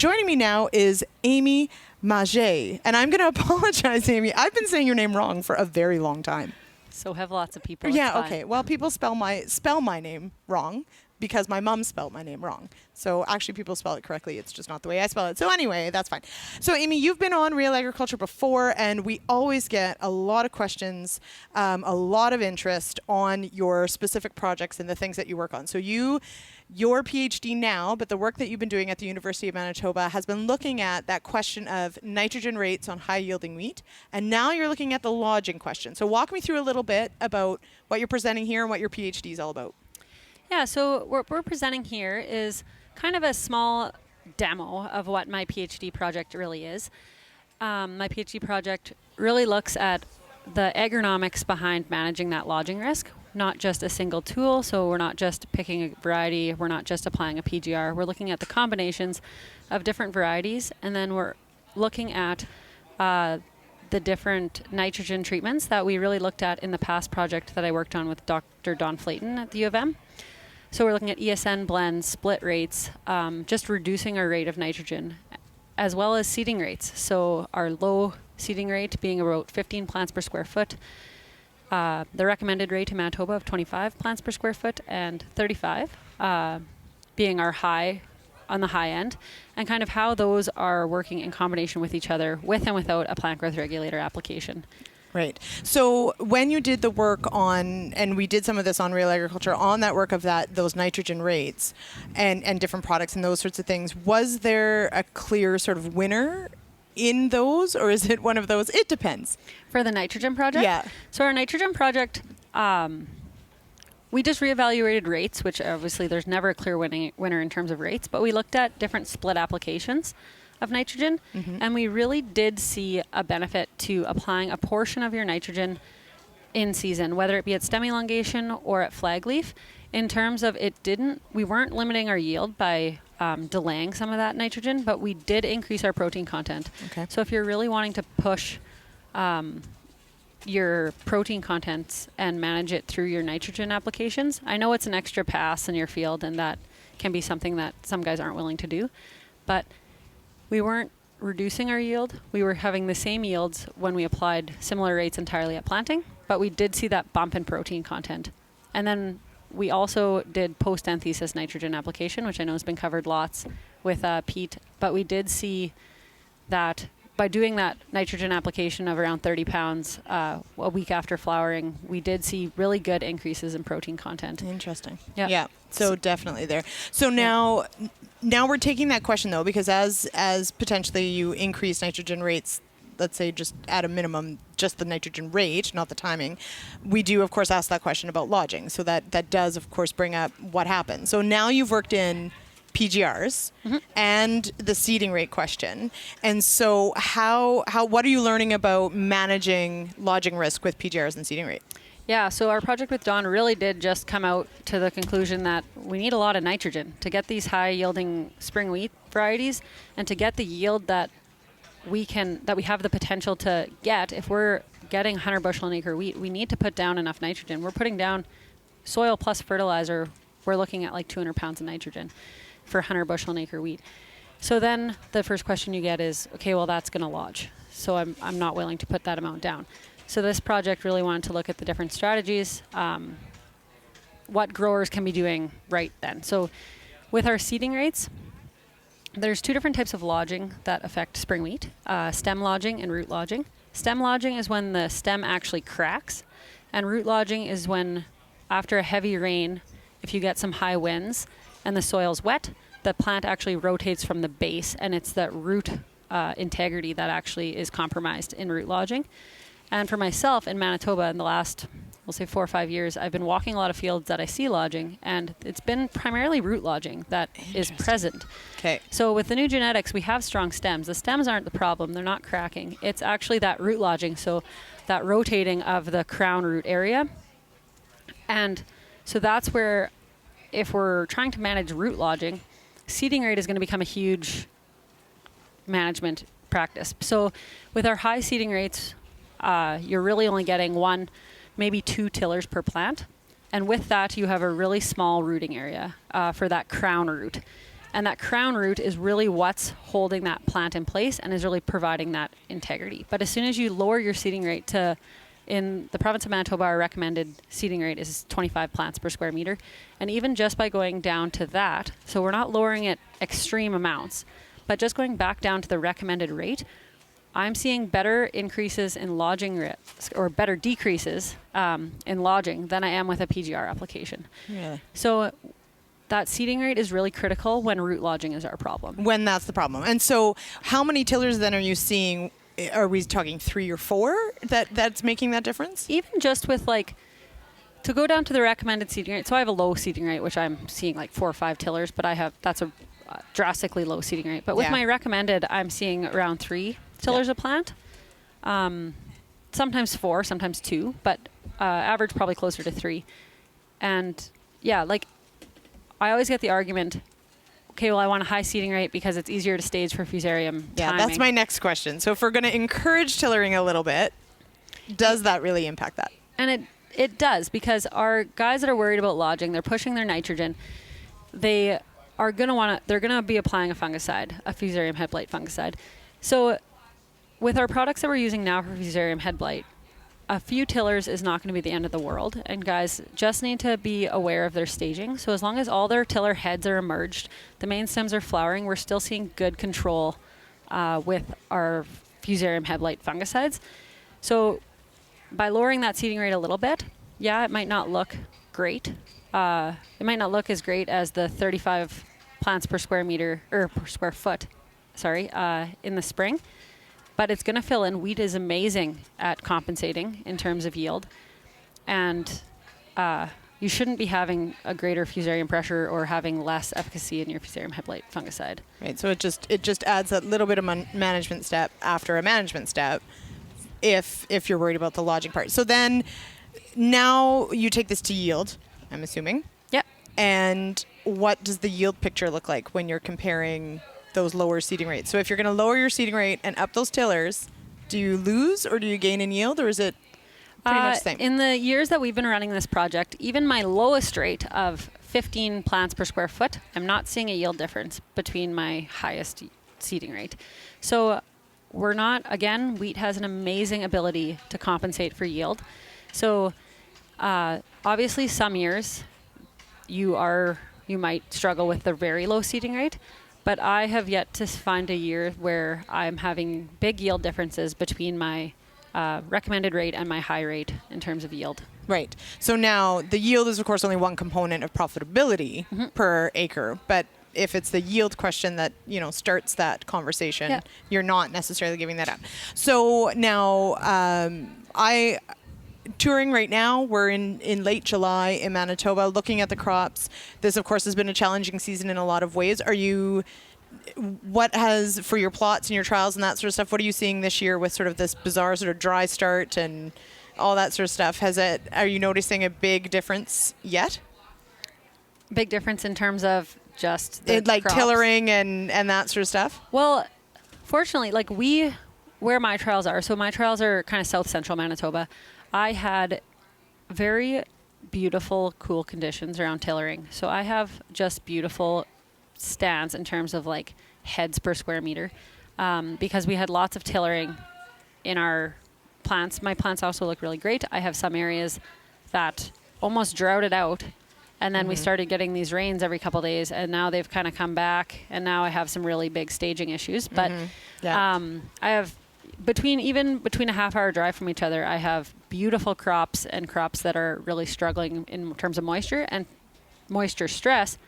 joining me now is Amy Mangin. And I'm going to apologize, Amy. I've been saying your name wrong for a very long time. So have lots of people. Yeah, okay. Well, people spell my name wrong because my mom spelled my name wrong. So actually people spell it correctly. It's just not the way I spell it. So anyway, that's fine. So Amy, you've been on Real Agriculture before, and we always get a lot of questions, a lot of interest on your specific projects and the things that you work on. So your Ph.D. now, but the work that you've been doing at the University of Manitoba has been looking at that question of nitrogen rates on high-yielding wheat, and now you're looking at the lodging question. So walk me through a little bit about what you're presenting here and what your Ph.D. is all about. Yeah, so what we're presenting here is kind of a small demo of what my PhD project really is. My PhD project really looks at the agronomics behind managing that lodging risk, not just a single tool. So we're not just picking a variety, we're not just applying a PGR. We're looking at the combinations of different varieties, and then we're looking at the different nitrogen treatments that we really looked at in the past project that I worked on with Dr. Don Flayton at the U of M. So we're looking at ESN blends, split rates, just reducing our rate of nitrogen, as well as seeding rates. So our low seeding rate being about 15 plants per square foot, the recommended rate in Manitoba of 25 plants per square foot, and 35 being our high on the high end, and kind of how those are working in combination with each other, with and without a plant growth regulator application. Right. So when you did the work on, and we did some of this on Real Agriculture, on that work of those nitrogen rates and different products and those sorts of things, was there a clear sort of winner in those, or is it one of those? It depends. For the nitrogen project? Yeah. So our nitrogen project, we just reevaluated rates, which obviously there's never a clear winner in terms of rates, but we looked at different split applications of nitrogen, and we really did see a benefit to applying a portion of your nitrogen in season, whether it be at stem elongation or at flag leaf. In terms of we weren't limiting our yield by delaying some of that nitrogen, but we did increase our protein content. Okay. So if you're really wanting to push your protein contents and manage it through your nitrogen applications, I know it's an extra pass in your field, and that can be something that some guys aren't willing to do, but we weren't reducing our yield. We were having the same yields when we applied similar rates entirely at planting, but we did see that bump in protein content. And then we also did post-anthesis nitrogen application, which I know has been covered lots with peat, but we did see that by doing that nitrogen application of around 30 pounds a week after flowering, we did see really good increases in protein content. Interesting. Yeah. Yeah. So definitely there. So now we're taking that question though, because as potentially you increase nitrogen rates, let's say just at a minimum, just the nitrogen rate, not the timing, we do of course ask that question about lodging. So that does of course bring up what happens. So now you've worked in PGRs and the seeding rate question. And so what are you learning about managing lodging risk with PGRs and seeding rate? Yeah, so our project with Don really did just come out to the conclusion that we need a lot of nitrogen to get these high-yielding spring wheat varieties, and to get the yield that we have the potential to get. If we're getting 100 bushel an acre wheat, we need to put down enough nitrogen. We're putting down soil plus fertilizer. We're looking at like 200 pounds of nitrogen for 100 bushel an acre wheat. So then the first question you get is, okay, well that's going to lodge. So I'm not willing to put that amount down. So this project really wanted to look at the different strategies, what growers can be doing right then. So with our seeding rates, there's two different types of lodging that affect spring wheat, stem lodging and root lodging. Stem lodging is when the stem actually cracks, and root lodging is when, after a heavy rain, if you get some high winds and the soil's wet, the plant actually rotates from the base, and it's that root integrity that actually is compromised in root lodging. And for myself in Manitoba in the last, we'll say 4 or 5 years, I've been walking a lot of fields that I see lodging, and it's been primarily root lodging that is present. Okay. So with the new genetics, we have strong stems. The stems aren't the problem. They're not cracking. It's actually that root lodging, so that rotating of the crown root area. And so that's where, if we're trying to manage root lodging, seeding rate is going to become a huge management practice. So with our high seeding rates, you're really only getting 1, maybe 2 tillers per plant. And with that, you have a really small rooting area for that crown root. And that crown root is really what's holding that plant in place and is really providing that integrity. But as soon as you lower your seeding rate to, in the province of Manitoba, our recommended seeding rate is 25 plants per square meter. And even just by going down to that, so we're not lowering it extreme amounts, but just going back down to the recommended rate, I'm seeing better increases in lodging risk, or better decreases in lodging than I am with a PGR application. Yeah. So that seeding rate is really critical when root lodging is our problem. When that's the problem. And so how many tillers then are you seeing? Are we talking 3 or 4 that's making that difference? Even just with like, to go down to the recommended seeding rate, so I have a low seeding rate, which I'm seeing like 4 or 5 tillers, but that's a drastically low seeding rate. But with my recommended, I'm seeing around 3 tillers a plant. Sometimes 4, sometimes 2, but average probably closer to 3. And yeah, like I always get the argument, okay, well, I want a high seeding rate because it's easier to stage for fusarium timing. That's my next question. So if we're going to encourage tillering a little bit, does that really impact that? And it does, because our guys that are worried about lodging, they're pushing their nitrogen. They're going to be applying a fungicide, a fusarium head blight fungicide. So with our products that we're using now for fusarium head blight, a few tillers is not going to be the end of the world, and guys just need to be aware of their staging. So as long as all their tiller heads are emerged, the main stems are flowering, we're still seeing good control with our fusarium head blight fungicides. So by lowering that seeding rate a little bit, it might not look great. It might not look as great as the 35 plants per square meter, or per square foot, in the spring. But it's going to fill in. Wheat is amazing at compensating in terms of yield. And you shouldn't be having a greater fusarium pressure or having less efficacy in your fusarium head blight fungicide. Right. So it just adds that little bit of management step after a management step if you're worried about the lodging part. So then now you take this to yield, I'm assuming. Yep. And what does the yield picture look like when you're comparing those lower seeding rates? So if you're going to lower your seeding rate and up those tillers, do you lose or do you gain in yield, or is it pretty much the same? In the years that we've been running this project, even my lowest rate of 15 plants per square foot, I'm not seeing a yield difference between my highest seeding rate. So we're not, again, wheat has an amazing ability to compensate for yield. So obviously some years you might struggle with the very low seeding rate. But I have yet to find a year where I'm having big yield differences between my recommended rate and my high rate in terms of yield. Right. So now the yield is, of course, only one component of profitability per acre. But if it's the yield question that, starts that conversation, you're not necessarily giving that up. So now touring right now, we're in late July in Manitoba, looking at the crops. This, of course, has been a challenging season in a lot of ways. For your plots and your trials and that sort of stuff, what are you seeing this year with sort of this bizarre sort of dry start and all that sort of stuff? Are you noticing a big difference yet? Big difference in terms of just the crops? Tillering and that sort of stuff? Well, fortunately, where my trials are, so my trials are kind of south central Manitoba. I had very beautiful, cool conditions around tillering. So I have just beautiful stands in terms of heads per square meter, because we had lots of tillering in our plants. My plants also look really great. I have some areas that almost droughted out, and then we started getting these rains every couple of days, and now they've kind of come back, and now I have some really big staging issues. But I have between a half-hour drive from each other, I have beautiful crops and crops that are really struggling in terms of moisture and moisture stress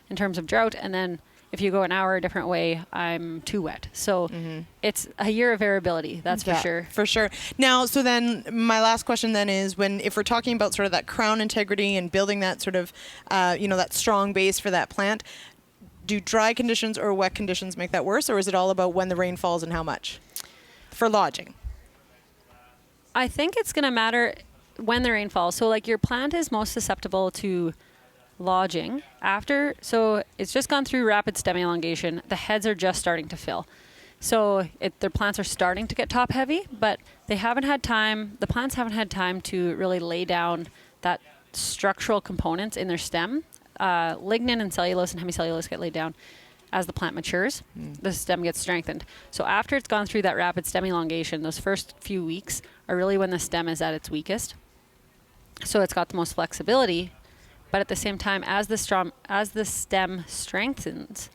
in terms of drought. And then if you go an hour a different way, I'm too wet. So it's a year of variability, that's for sure. For sure. Now, so then my last question then is, if we're talking about sort of that crown integrity and building that sort of, that strong base for that plant, do dry conditions or wet conditions make that worse, or is it all about when the rain falls and how much? For lodging? I think it's going to matter when the rain falls. So your plant is most susceptible to lodging so it's just gone through rapid stem elongation. The heads are just starting to fill. So their plants are starting to get top heavy, but the plants haven't had time to really lay down that structural components in their stem. Lignin and cellulose and hemicellulose get laid down as the plant matures, the stem gets strengthened. So after it's gone through that rapid stem elongation, those first few weeks are really when the stem is at its weakest. So it's got the most flexibility, but at the same time, as the stem strengthens,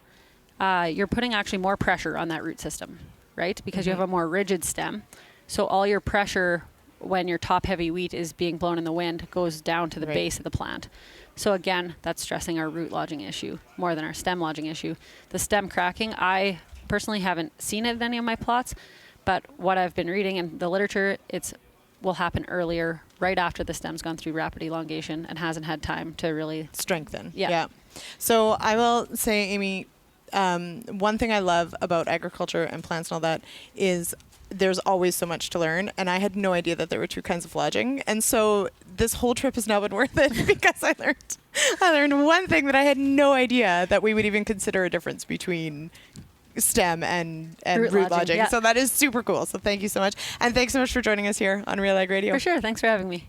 you're putting actually more pressure on that root system, right? Because you have a more rigid stem. So all your pressure when your top heavy wheat is being blown in the wind goes down to the base of the plant. So again, that's stressing our root lodging issue more than our stem lodging issue. The stem cracking, I personally haven't seen it in any of my plots, but what I've been reading in the literature, will happen earlier, right after the stem's gone through rapid elongation and hasn't had time to really strengthen. Yeah. So I will say, Amy, one thing I love about agriculture and plants and all that is there's always so much to learn, and I had no idea that there were two kinds of lodging, and so this whole trip has now been worth it because I learned one thing that I had no idea, that we would even consider a difference between stem and root lodging. Yeah. So that is super cool. So thank you so much, and thanks so much for joining us here on Real Ag Radio. For sure. Thanks for having me.